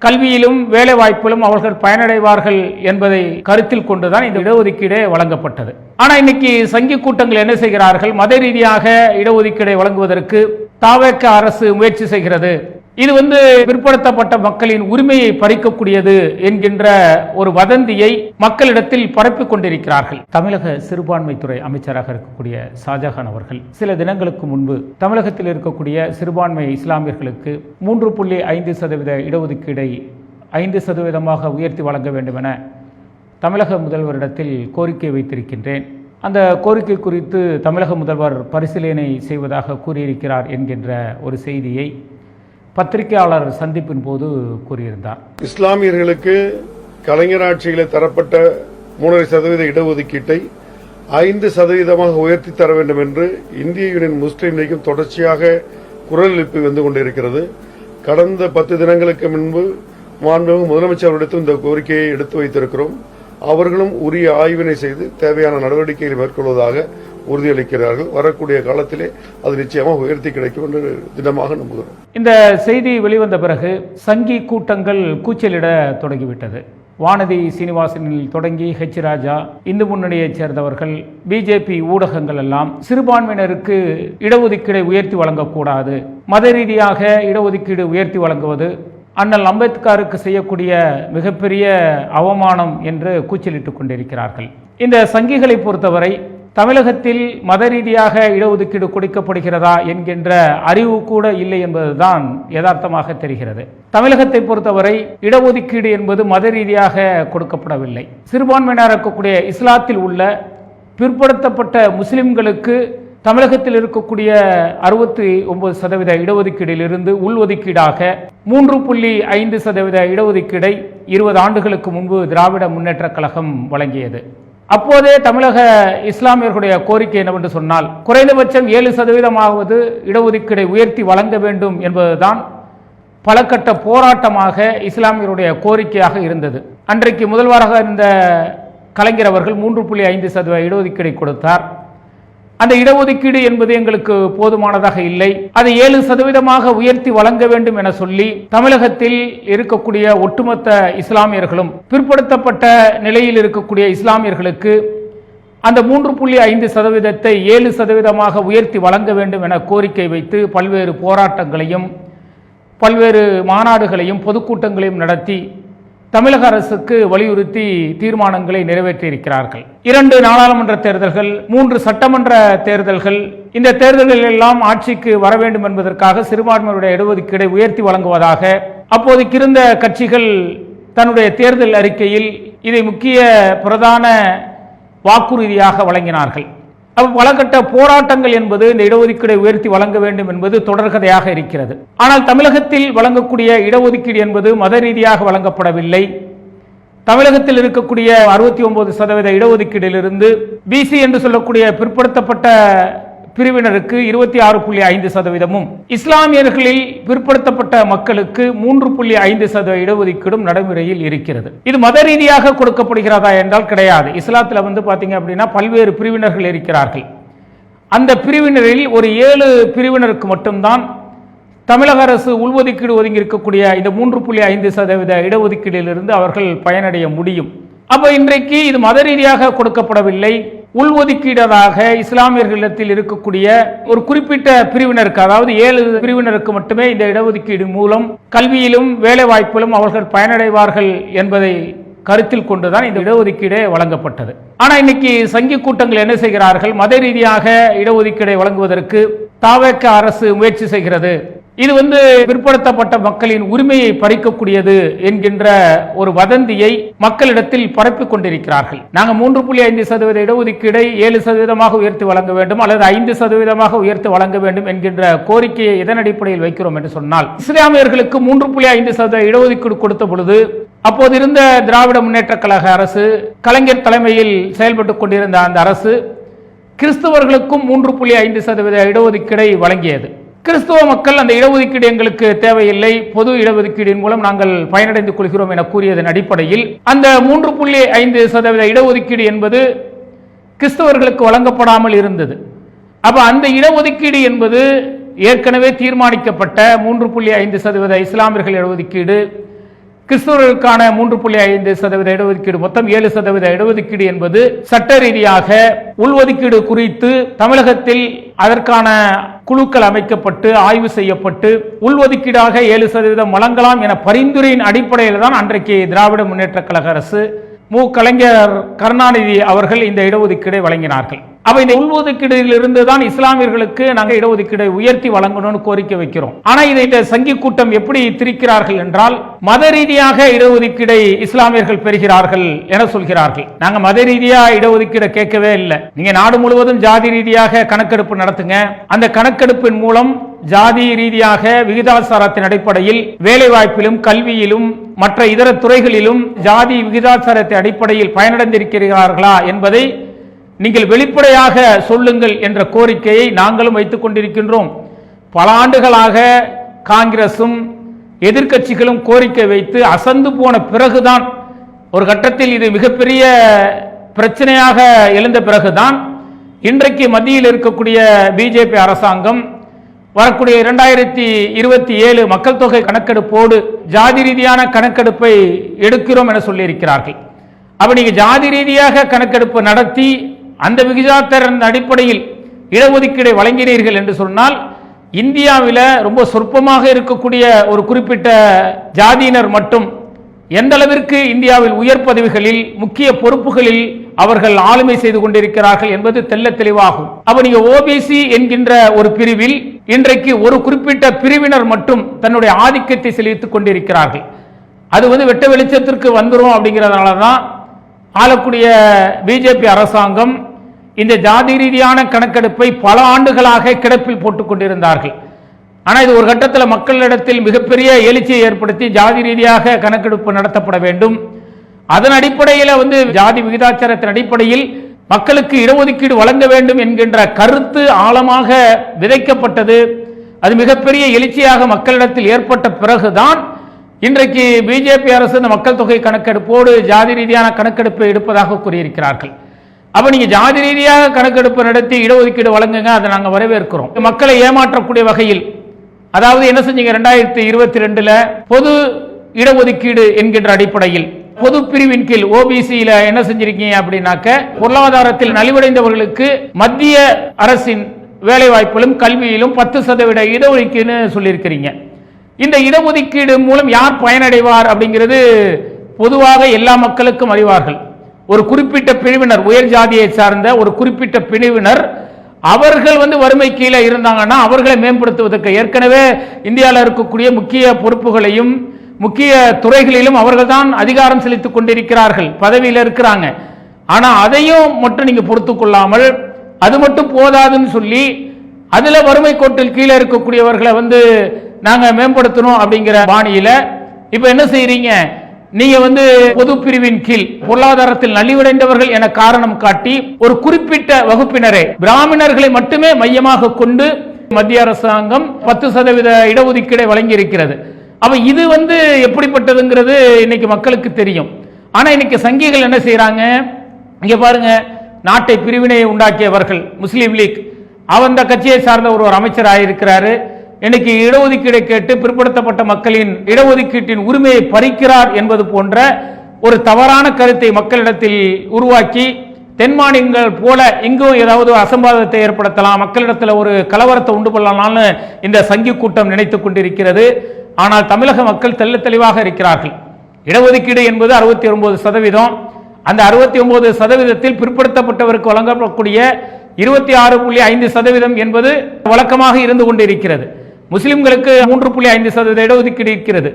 கல்வியிலும் வேலை வாய்ப்பிலும் அவர்கள் பயனடைவார்கள் என்பதை கருத்தில் கொண்டுதான் இந்த இடஒதுக்கீடே வழங்கப்பட்டது. ஆனா இன்னைக்கு சங்கி கூட்டங்கள் என்ன செய்கிறார்கள்? மத ரீதியாக இடஒதுக்கீடை வழங்குவதற்கு தவேக அரசு முயற்சி செய்கிறது. இது பிற்படுத்தப்பட்ட மக்களின் உரிமையை பறிக்கக்கூடியது என்கின்ற ஒரு வதந்தியை மக்களிடத்தில் பரப்பிக் கொண்டிருக்கிறார்கள். தமிழக சிறுபான்மைத்துறை அமைச்சராக இருக்கக்கூடிய ஷாஜகான் அவர்கள் சில தினங்களுக்கு முன்பு தமிழகத்தில் இருக்கக்கூடிய சிறுபான்மை இஸ்லாமியர்களுக்கு 3.5% இடஒதுக்கீடை 5% உயர்த்தி வழங்க வேண்டும் என தமிழக முதல்வரிடத்தில் கோரிக்கை வைத்திருக்கின்றேன். அந்த கோரிக்கை குறித்து தமிழக முதல்வர் பரிசீலனை செய்வதாக கூறியிருக்கிறார் என்கின்ற ஒரு செய்தியை பத்திரிகையாளர் சந்திப்பின் போது கூறியிருந்தார். இஸ்லாமியர்களுக்கு கலைஞர் ஆட்சியில் தரப்பட்ட 3.5% இடஒதுக்கீட்டை 5% உயர்த்தி தர வேண்டும் என்று இந்திய யூனியன் முஸ்லீம் லீக்கும் தொடர்ச்சியாக குரல் எழுப்பி வந்து கொண்டிருக்கிறது. கடந்த 10 தினங்களுக்கு முன்பு மாண்புமிகு முதலமைச்சரிடத்தில் இந்த கோரிக்கையை எடுத்து வைத்திருக்கிறோம். அவர்களும் உரிய ஆய்வினை செய்து தேவையான நடவடிக்கைகளை மேற்கொள்வதாக உறுதியளிக்கிறார்கள். வரக்கூடிய காலத்திலே அது நிச்சயமாக உயர்த்தி கிடைக்கும் என்று தினமாக நம்புகிறோம். இந்த செய்தி வெளிவந்த பிறகு சங்கி கூட்டங்கள் கூச்சலிட தொடங்கிவிட்டது. வானதி சீனிவாசனில் தொடங்கி ஹெச் ராஜா, இந்து முன்னணியைச் சேர்ந்தவர்கள், பிஜேபி ஊடகங்கள் எல்லாம் சிறுபான்மையினருக்கு இடஒதுக்கீடை உயர்த்தி வழங்கக்கூடாது, மத ரீதியாக இடஒதுக்கீடு உயர்த்தி வழங்குவது அண்ணல் அம்பேத்கருக்கு செய்யக்கூடிய மிகப்பெரிய அவமானம் என்று கூச்சலிட்டுக் கொண்டிருக்கிறார்கள். இந்த சங்கிகளை பொறுத்தவரை தமிழகத்தில் மத ரீதியாக இடஒதுக்கீடு கொடுக்கப்படுகிறதா என்கின்ற அறிவு கூட இல்லை என்பதுதான் யதார்த்தமாக தெரிகிறது. தமிழகத்தை பொறுத்தவரை இடஒதுக்கீடு என்பது மத ரீதியாக கொடுக்கப்படவில்லை. சிறுபான்மையினர் இருக்கக்கூடிய இஸ்லாத்தில் உள்ள பிற்படுத்தப்பட்ட முஸ்லிம்களுக்கு தமிழகத்தில் இருக்கக்கூடிய 69% இடஒதுக்கீடிலிருந்து உள்ஒதுக்கீடாக 3.5% இடஒதுக்கீடை 20 ஆண்டுகளுக்கு முன்பு திராவிட முன்னேற்றக் கழகம் வழங்கியது. அப்போதே தமிழக இஸ்லாமியர்களுடைய கோரிக்கை என்னவென்று சொன்னால், குறைந்தபட்சம் 7% இடஒதுக்கீடை உயர்த்தி வழங்க வேண்டும் என்பதுதான் பல கட்ட போராட்டமாக இஸ்லாமியருடைய கோரிக்கையாக இருந்தது. அன்றைக்கு முதல்வராக இருந்த கலைஞர் அவர்கள் 3.5% இடஒதுக்கீடை கொடுத்தார். அந்த இடஒதுக்கீடு என்பது எங்களுக்கு போதுமானதாக இல்லை, அதை 7% உயர்த்தி வழங்க வேண்டும் என சொல்லி தமிழகத்தில் இருக்கக்கூடிய ஒட்டுமொத்த இஸ்லாமியர்களும் பிற்படுத்தப்பட்ட நிலையில் இருக்கக்கூடிய இஸ்லாமியர்களுக்கு அந்த 3.5%ஐ 7% உயர்த்தி வழங்க வேண்டும் என கோரிக்கை வைத்து பல்வேறு போராட்டங்களையும் பல்வேறு மாநாடுகளையும் பொதுக்கூட்டங்களையும் நடத்தி தமிழக அரசுக்கு வலியுறுத்தி தீர்மானங்களை நிறைவேற்றியிருக்கிறார்கள். 2 நாடாளுமன்ற தேர்தல்கள், 3 சட்டமன்ற தேர்தல்கள், இந்த தேர்தல்கள் எல்லாம் ஆட்சிக்கு வர வேண்டும் என்பதற்காக சிறுபான்மையினருடைய இடஒதுக்கீடை உயர்த்தி வழங்குவதாக அப்போதைக்கு இருந்த கட்சிகள் தன்னுடைய தேர்தல் அறிக்கையில் இதை முக்கிய பிரதான வாக்குறுதியாக வழங்கினார்கள். பல கட்ட போராட்டங்கள் என்பது இந்த இடஒதுக்கீடை உயர்த்தி வழங்க வேண்டும் என்பது தொடர்கதையாக இருக்கிறது. ஆனால் தமிழகத்தில் வழங்கக்கூடிய இடஒதுக்கீடு என்பது மத ரீதியாக வழங்கப்படவில்லை. தமிழகத்தில் இருக்கக்கூடிய 69% இடஒதுக்கீடிலிருந்து பிசி என்று சொல்லக்கூடிய பிற்படுத்தப்பட்ட பிரிவினருக்கு 26.5%, இஸ்லாமியர்களில் பிற்படுத்தப்பட்ட மக்களுக்கு 3.5% இடஒதுக்கீடும் நடைமுறையில் இருக்கிறது. இது மத ரீதியாக கொடுக்கப்படுகிறதா என்றால் கிடையாது. இஸ்லாத்தில் பாத்தீங்க அப்படின்னா பல்வேறு பிரிவினர்கள் இருக்கிறார்கள். அந்த பிரிவினரில் ஒரு 7 பிரிவினருக்கு மட்டும்தான் தமிழக அரசு உள்ஒதுக்கீடு ஒதுங்கி இருக்கக்கூடிய இந்த 3.5% இடஒதுக்கீடிலிருந்து அவர்கள் பயனடைய முடியும். அப்ப இன்றைக்கு இது மத ரீதியாக கொடுக்கப்படவில்லை, உள்ஒதுக்கீடாக இஸ்லாமியர்களிடத்தில் இருக்கக்கூடிய ஒரு குறிப்பிட்ட பிரிவினருக்கு, அதாவது 7 பிரிவினருக்கு மட்டுமே இந்த இடஒதுக்கீடு மூலம் கல்வியிலும் வேலை வாய்ப்பிலும் அவர்கள் பயனடைவார்கள் என்பதை கருத்தில் கொண்டுதான் இந்த இடஒதுக்கீடே வழங்கப்பட்டது. ஆனா இன்னைக்கு சங்கி கூட்டங்கள் என்ன செய்கிறார்கள்? மத ரீதியாக இடஒதுக்கீடை வழங்குவதற்கு தவேக அரசு முயற்சி செய்கிறது, இது பிற்படுத்தப்பட்ட மக்களின் உரிமையை பறிக்கக்கூடியது என்கின்ற ஒரு வதந்தியை மக்களிடத்தில் பரப்பிக் கொண்டிருக்கிறார்கள். நாங்கள் 3.5% இடஒதுக்கீடை 7% உயர்த்தி வழங்க வேண்டும் அல்லது 5% உயர்த்தி வழங்க வேண்டும் என்கின்ற கோரிக்கையை இதன் அடிப்படையில் வைக்கிறோம் என்று சொன்னால், இஸ்லாமியர்களுக்கு 3.5% இடஒதுக்கீடு கொடுத்த பொழுது அப்போது இருந்த திராவிட முன்னேற்ற கழக அரசு, கலைஞர் தலைமையில் செயல்பட்டுக் கொண்டிருந்த அந்த அரசு கிறிஸ்தவர்களுக்கும் 3.5% இடஒதுக்கீடை வழங்கியது. கிறிஸ்துவ மக்கள் அந்த இடஒதுக்கீடு எங்களுக்கு தேவையில்லை, பொது இடஒதுக்கீடின் மூலம் நாங்கள் பயனடைந்து கொள்கிறோம் என கூறியதன் அடிப்படையில் அந்த 3.5% இடஒதுக்கீடு என்பது கிறிஸ்தவர்களுக்கு வழங்கப்படாமல் இருந்தது. அப்ப அந்த இடஒதுக்கீடு என்பது ஏற்கனவே தீர்மானிக்கப்பட்ட 3.5% இஸ்லாமியர்கள் இடஒதுக்கீடு, கிறிஸ்தவர்களுக்கான 3.5% இடஒதுக்கீடு, மொத்தம் 7% இடஒதுக்கீடு என்பது சட்ட ரீதியாக உள்ஒதுக்கீடு குறித்து தமிழகத்தில் அதற்கான குழுக்கள் அமைக்கப்பட்டு ஆய்வு செய்யப்பட்டு உள்ஒதுக்கீடாக 7% வழங்கலாம் என பரிந்துரையின் அடிப்படையில் தான் அன்றைக்கு திராவிட முன்னேற்ற கழக அரசு கலைஞர் கருணாநிதி அவர்கள் இந்த இடஒதுக்கீடை வழங்கினார்கள். அப்ப இந்த உள்ஒதுக்கீடுகளில் இருந்து தான் இஸ்லாமியர்களுக்கு நாங்கள் இடஒதுக்கீடை உயர்த்தி வழங்கணும்னு கோரிக்கை வைக்கிறோம். ஆனா இதை இந்த சங்கி கூட்டம் எப்படி திரிக்கிறார்கள் என்றால், மத ரீதியாக இடஒதுக்கீடை இஸ்லாமியர்கள் பெறுகிறார்கள் என சொல்கிறார்கள். நாங்க மத ரீதியா இடஒதுக்கீடை கேட்கவே இல்லை. நீங்க நாடு முழுவதும் ஜாதி ரீதியாக கணக்கெடுப்பு நடத்துங்க. அந்த கணக்கெடுப்பின் மூலம் ஜாதி ரீதியாக விகிதாசாரத்தின் அடிப்படையில் வேலை வாய்ப்பிலும் கல்வியிலும் மற்ற இதர துறைகளிலும் ஜாதி விகிதாசாரத்தின் அடிப்படையில் பயனடைந்திருக்கிறார்களா என்பதை நீங்கள் வெளிப்படையாக சொல்லுங்கள் என்ற கோரிக்கையை நாங்களும் வைத்துக் கொண்டிருக்கின்றோம். பல ஆண்டுகளாக காங்கிரசும் எதிர்க்கட்சிகளும் கோரிக்கை வைத்து அசந்து போன பிறகுதான், ஒரு கட்டத்தில் இது மிகப்பெரிய பிரச்சனையாக எழுந்த பிறகுதான் இன்றைக்கு மத்தியில் இருக்கக்கூடிய பிஜேபி அரசாங்கம் வரக்கூடிய 2027 மக்கள் தொகை கணக்கெடுப்போடு ஜாதி ரீதியான கணக்கெடுப்பை எடுக்கிறோம் என சொல்லியிருக்கிறார்கள். அப்ப நீங்க ஜாதி ரீதியாக கணக்கெடுப்பு நடத்தி அந்த விகிதாச்சாரத்தின் அடிப்படையில் இடஒதுக்கீடை வழங்கினீர்கள் என்று சொன்னால், இந்தியாவில் ரொம்ப சொற்பமாக இருக்கக்கூடிய ஒரு குறிப்பிட்ட ஜாதியினர் மட்டும் எந்த அளவிற்கு இந்தியாவில் உயர் பதவிகளில் முக்கிய பொறுப்புகளில் அவர்கள் ஆளுமை செய்து கொண்டிருக்கிறார்கள் என்பது தெல்ல தெளிவாகும். அப்ப நீங்க ஓபிசி என்கின்ற ஒரு பிரிவில் இன்றைக்கு ஒரு குறிப்பிட்ட பிரிவினர் மட்டும் தன்னுடைய ஆதிக்கத்தை செலுத்திக் கொண்டிருக்கிறார்கள். அது வெட்ட வெளிச்சத்திற்கு வந்துரும். அப்படிங்கிறதுனால தான் ஆளக்கூடிய பிஜேபி அரசாங்கம் இந்த ஜாதி ரீதியான கணக்கெடுப்பை பல ஆண்டுகளாக கிடப்பில் போட்டுக் கொண்டிருந்தார்கள். ஆனால் இது ஒரு கட்டத்தில் மக்களிடத்தில் மிகப்பெரிய எழுச்சியை ஏற்படுத்தி ஜாதி ரீதியாக கணக்கெடுப்பு நடத்தப்பட வேண்டும். அதன் அடிப்படையில் ஜாதி விகிதாச்சாரத்தின் அடிப்படையில் மக்களுக்கு இடஒதுக்கீடு வழங்க வேண்டும் என்கின்ற கருத்து ஆழமாக விதைக்கப்பட்டது. அது மிகப்பெரிய எழுச்சியாக மக்களிடத்தில் ஏற்பட்ட பிறகுதான் இன்றைக்கு பிஜேபி அரசு இந்த மக்கள் தொகை கணக்கெடுப்போடு ஜாதி ரீதியான கணக்கெடுப்பை எடுப்பதாக கூறியிருக்கிறார்கள். அப்ப நீங்க ஜாதி ரீதியாக கணக்கெடுப்பு நடத்தி இடஒதுக்கீடு வழங்குங்க, அதை நாங்க வரவேற்கிறோம். மக்களை ஏமாற்றக்கூடிய வகையில், அதாவது என்ன செஞ்சீங்க, 2022 பொது இடஒதுக்கீடு என்கின்ற அடிப்படையில் பொது பிரிவின் கீழ் ஓபிசியில என்ன செஞ்சிருக்கீங்க அப்படின்னாக்க, பொருளாதாரத்தில் நலிவடைந்தவர்களுக்கு மத்திய அரசின் வேலை வாய்ப்பிலும் கல்வியிலும் 10% இடஒதுக்கீடு சொல்லியிருக்கிறீங்க. இந்த இடஒதுக்கீடு மூலம் யார் பயனடைவார் அப்படிங்கிறது பொதுவாக எல்லா மக்களுக்கும் அறிவார்கள். ஒரு குறிப்பிட்ட பிரிவினர், உயர் ஜாதியை சார்ந்த ஒரு குறிப்பிட்ட பிரிவினர், அவர்கள் வறுமை கீழே இருந்தாங்கன்னா அவர்களை மேம்படுத்துவதற்கு ஏற்கனவே இந்தியாவில் இருக்கக்கூடிய முக்கிய பொறுப்புகளையும் முக்கிய துறைகளிலும் அவர்கள் தான் அதிகாரம் செலுத்திக் கொண்டிருக்கிறார்கள், பதவியில் இருக்கிறாங்க. ஆனா அதையும் மட்டும் நீங்க பொறுத்துக் கொள்ளாமல், அது மட்டும் போதாதுன்னு சொல்லி அதுல வறுமை கோட்டில் கீழே இருக்கக்கூடியவர்களை நாங்க மேம்படுத்தணும் அப்படிங்கிற பாணியில இப்ப என்ன செய்யறீங்க, நீங்க பொது பிரிவின் கீழ் பொருளாதாரத்தில் நலிவடைந்தவர்கள் என காரணம் காட்டி ஒரு குறிப்பிட்ட வகுப்பினரை, பிராமணர்களை மட்டுமே மையமாக கொண்டு மத்திய அரசாங்கம் 10% இடஒதுக்கீடை வழங்கி இருக்கிறது. அப்ப இது எப்படிப்பட்டதுங்கிறது இன்னைக்கு மக்களுக்கு தெரியும். ஆனா இன்னைக்கு சங்கிகள் என்ன செய்யறாங்க, இங்க பாருங்க, நாட்டை பிரிவினை உண்டாக்கியவர்கள் முஸ்லீம் லீக், அந்த கட்சியை சார்ந்த ஒரு அமைச்சர் ஆயிருக்கிறாரு. இன்னைக்கு இடஒதுக்கீடை கேட்டு பிற்படுத்தப்பட்ட மக்களின் இடஒதுக்கீட்டின் உரிமையை பறிக்கிறார் என்பது போன்ற ஒரு தவறான கருத்தை மக்களிடத்தில் உருவாக்கி, தென் மாநிலங்கள் போல இங்கும் ஏதாவது அசம்பாவிதத்தை ஏற்படுத்தலாம், மக்களிடத்தில் ஒரு கலவரத்தை உண்டு பண்ணலாம்னு இந்த சங்கி கூட்டம் நினைத்துக் கொண்டிருக்கிறது. ஆனால் தமிழக மக்கள் தெல்ல தெளிவாக இருக்கிறார்கள். இடஒதுக்கீடு என்பது 69%. அந்த 69% பிற்படுத்தப்பட்டவருக்கு வழங்கப்படக்கூடிய 26.5% என்பது வழக்கமாக இருந்து கொண்டிருக்கிறது. முஸ்லிம்களுக்கு 3.5% இடஒதுக்கீடு இருக்கிறது.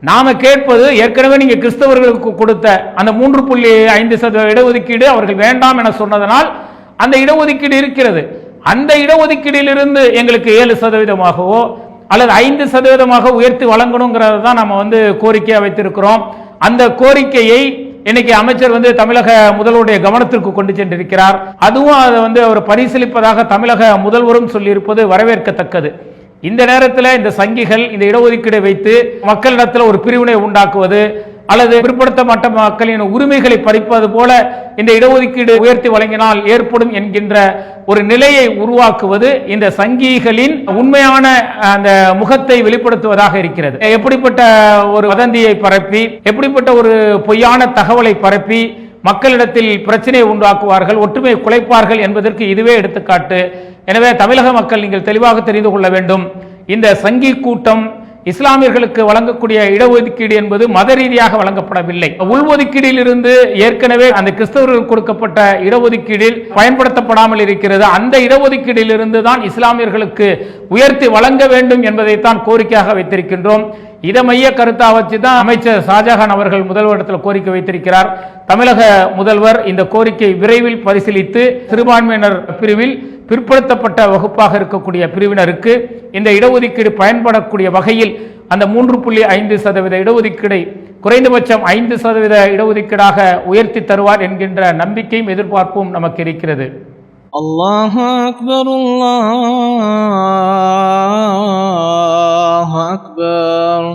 நாம கேட்பது, ஏற்கனவே நீங்க கிறிஸ்தவர்களுக்கு கொடுத்த அந்த 3.5% இடஒதுக்கீடு அவர்கள் வேண்டாம் என சொன்னதனால் அந்த இடஒதுக்கீடு இருக்கிறது. அந்த இடஒதுக்கீடிலிருந்து எங்களுக்கு 7%ஆகவோ அல்லது 5% உயர்த்தி வழங்கணுங்கிறத தான் நம்ம கோரிக்கையா வைத்திருக்கிறோம். அந்த கோரிக்கையை இன்னைக்கு அமைச்சர் தமிழக முதல்வருடைய கவனத்திற்கு கொண்டு சென்றிருக்கிறார். அதுவும் அதை அவர் பரிசீலிப்பதாக தமிழக முதல்வரும் சொல்லியிருப்பது வரவேற்கத்தக்கது. இந்த நேரத்தில் இந்த சங்கிகள் இந்த இடஒதுக்கீடை வைத்து மக்களிடத்தில் ஒரு பிரிவினை உண்டாக்குவது, அல்லது பிற்படுத்தப்பட்ட மக்களின் உரிமைகளை பறிப்பது போல இந்த இடஒதுக்கீடு உயர்த்தி வழங்கினால் ஏற்படும் என்கின்ற ஒரு நிலையை உருவாக்குவது இந்த சங்கிகளின் உண்மையான அந்த முகத்தை வெளிப்படுத்துவதாக இருக்கிறது. எப்படிப்பட்ட ஒரு வதந்தியை பரப்பி, எப்படிப்பட்ட ஒரு பொய்யான தகவலை பரப்பி மக்களிடத்தில் பிரச்சனையை உண்டாக்குவார்கள், ஒற்றுமையை குலைப்பார்கள் என்பதற்கு இதுவே எடுத்துக்காட்டு. எனவே தமிழக மக்கள் நீங்கள் தெளிவாக தெரிந்து கொள்ள வேண்டும். இந்த சங்கி கூட்டம் இஸ்லாமியர்களுக்கு வழங்கக்கூடிய இடஒதுக்கீடு என்பது மத ரீதியாக வழங்கப்படவில்லை. உள்ஒதுக்கீடில் இருந்து ஏற்கனவே அந்த கிறிஸ்தவர்கள் கொடுக்கப்பட்ட இடஒதுக்கீடில் பயன்படுத்தப்படாமல் இருக்கிறது. அந்த இடஒதுக்கீடில் இருந்து தான் இஸ்லாமியர்களுக்கு உயர்த்தி வழங்க வேண்டும் என்பதைத்தான் கோரிக்கையாக வைத்திருக்கின்றோம். இதை மைய கருத்தா வச்சு தான் அமைச்சர் ஷாஜகான் அவர்கள் முதல்வரிடத்தில் கோரிக்கை வைத்திருக்கிறார். தமிழக முதல்வர் இந்த கோரிக்கை விரைவில் பரிசீலித்து சிறுபான்மையினர் பிரிவில் பிற்படுத்தப்பட்ட வகுப்பாக இருக்கக்கூடிய பிரிவினருக்கு இந்த இடஒதுக்கீடு பயன்படக்கூடிய வகையில் அந்த 3.5% இடஒதுக்கீடை குறைந்தபட்சம் 5% இடஒதுக்கீடாக உயர்த்தி தருவார் என்கின்ற நம்பிக்கையும் எதிர்பார்ப்பும் நமக்கு இருக்கிறது. அல்லாஹு அக்பர், அல்லாஹு அக்பர்.